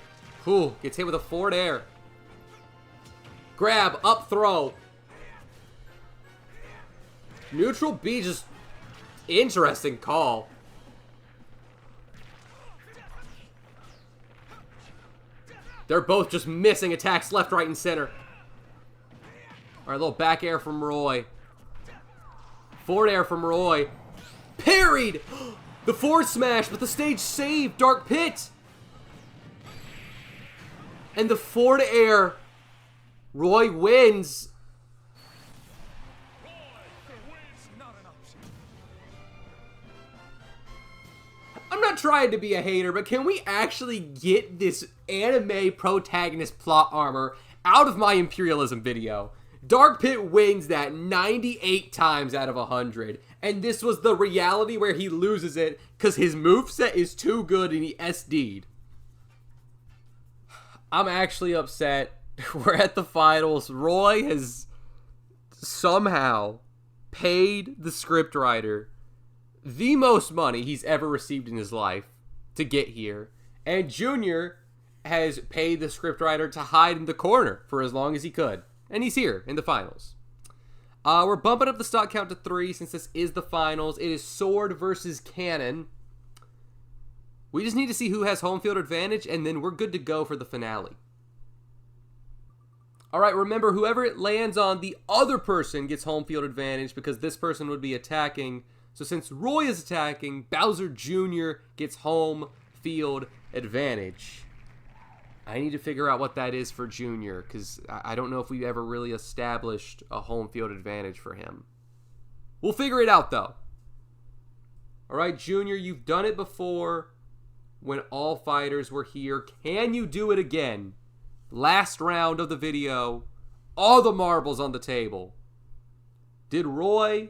Ooh, gets hit with a forward air. Grab, up throw. Neutral B, just interesting call. They're both just missing attacks left, right, and center. All right, a little back air from Roy. Forward air from Roy. Parried! The forward smash, but the stage saved. Dark Pit. And the forward air. Roy wins. I'm not trying to be a hater, but can we actually get this anime protagonist plot armor out of my Imperialism video? Dark Pit wins that 98 times out of 100. And this was the reality where he loses it because his moveset is too good and he SD'd. I'm actually upset. We're at the finals. Roy has somehow paid the scriptwriter the most money he's ever received in his life to get here. And Junior has paid the scriptwriter to hide in the corner for as long as he could. And he's here in the finals. We're bumping up the stock count to 3 since this is the finals. It is sword versus cannon. We just need to see who has home field advantage, and then we're good to go for the finale. All right, remember, whoever it lands on, the other person gets home field advantage because this person would be attacking. So since Roy is attacking, Bowser Jr. gets home field advantage. I need to figure out what that is for Junior because I don't know if we ever really established a home field advantage for him. We'll figure it out, though. All right, Junior, you've done it before when all fighters were here. Can you do it again? Last round of the video, all the marbles on the table. Did Roy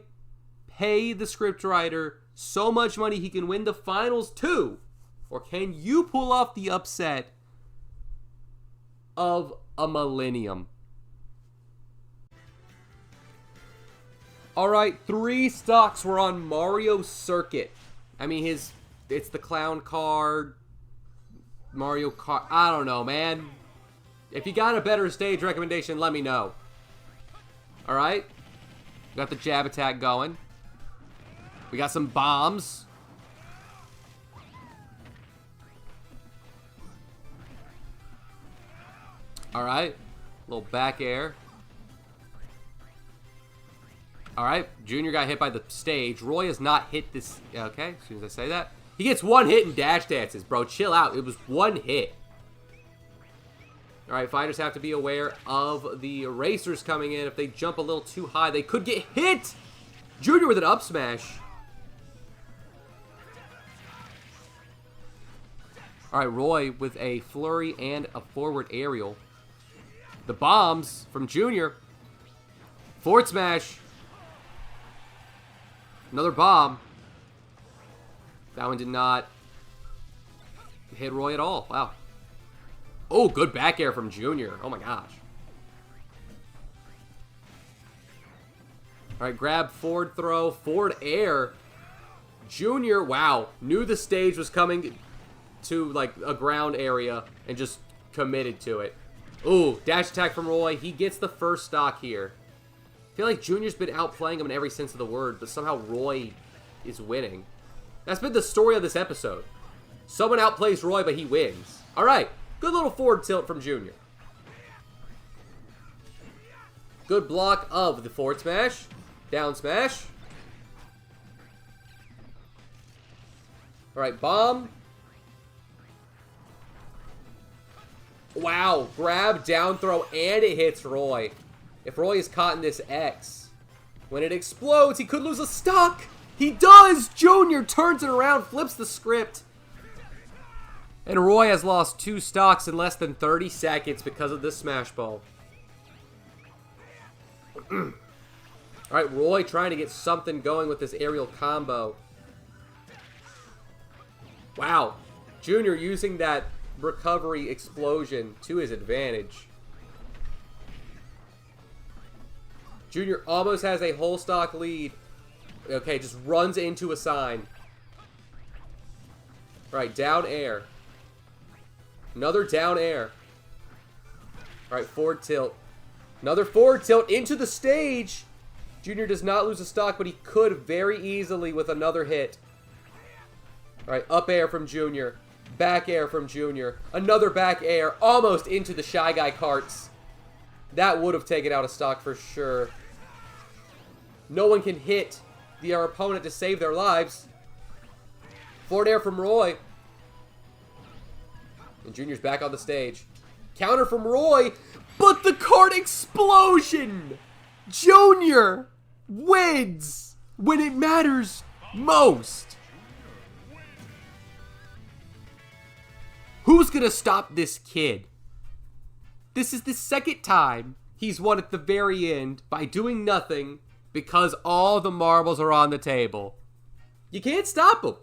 pay the scriptwriter so much money he can win the finals too? Or can you pull off the upset of a millennium? All right, 3 stocks were on Mario Circuit. I mean, it's the clown card, Mario Kart. I don't know, man. If you got a better stage recommendation, let me know. All right, got the jab attack going. We got some bombs. All right, little back air. All right, Junior got hit by the stage. Roy has not hit this. Okay, as soon as I say that. He gets one hit and dash dances, bro. Chill out. It was one hit. All right, fighters have to be aware of the racers coming in. If they jump a little too high, they could get hit. Junior with an up smash. All right, Roy with a flurry and a forward aerial. The bombs from Junior. Forward smash. Another bomb. That one did not hit Roy at all. Wow. Oh, good back air from Junior. Oh my gosh. All right, grab, forward throw, forward air. Junior, wow, knew the stage was coming to like a ground area and just committed to it. Ooh, dash attack from Roy. He gets the first stock here. I feel like Junior's been outplaying him in every sense of the word, but somehow Roy is winning. That's been the story of this episode. Someone outplays Roy, but he wins. All right, good little forward tilt from Junior. Good block of the forward smash. Down smash. All right, bomb. Wow, grab, down throw, and it hits Roy. If Roy is caught in this X, when it explodes, he could lose a stock. He does! Junior turns it around, flips the script. And Roy has lost 2 stocks in less than 30 seconds because of this smash ball. Alright, Roy trying to get something going with this aerial combo. Wow. Junior using that recovery explosion to his advantage. Junior almost has a whole stock lead. Okay, just runs into a sign. Alright, down air. Another down air. Alright, forward tilt. Another forward tilt into the stage. Junior does not lose a stock, but he could very easily with another hit. Alright, up air from Junior. Back air from Junior. Another back air. Almost into the Shy Guy carts. That would have taken out a stock for sure. No one can hit their opponent to save their lives. Forward air from Roy. And Junior's back on the stage. Counter from Roy. But the cart explosion! Junior wins when it matters most. Who's gonna stop this kid? This is the second time he's won at the very end by doing nothing because all the marbles are on the table. You can't stop him.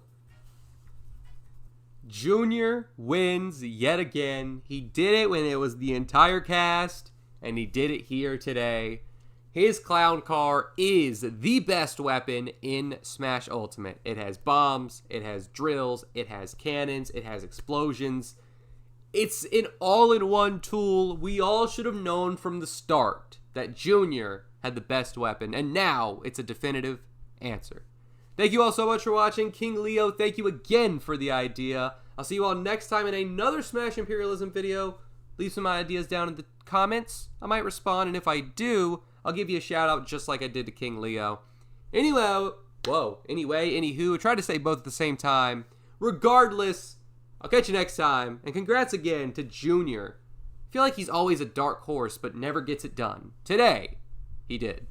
Junior wins yet again. He did it when it was the entire cast, and he did it here today. His clown car is the best weapon in Smash Ultimate. It has bombs, it has drills, it has cannons, it has explosions. It's an all-in-one tool. We all should have known from the start that Junior had the best weapon, and now it's a definitive answer. Thank you all so much for watching. King Leo, thank you again for the idea. I'll see you all next time in another Smash Imperialism video. Leave some ideas down in the comments. I might respond, and if I do, I'll give you a shout out just like I did to King Leo. Anyway, anywho, try to say both at the same time. Regardless, I'll catch you next time, and congrats again to Junior. I feel like he's always a dark horse, but never gets it done. Today, he did.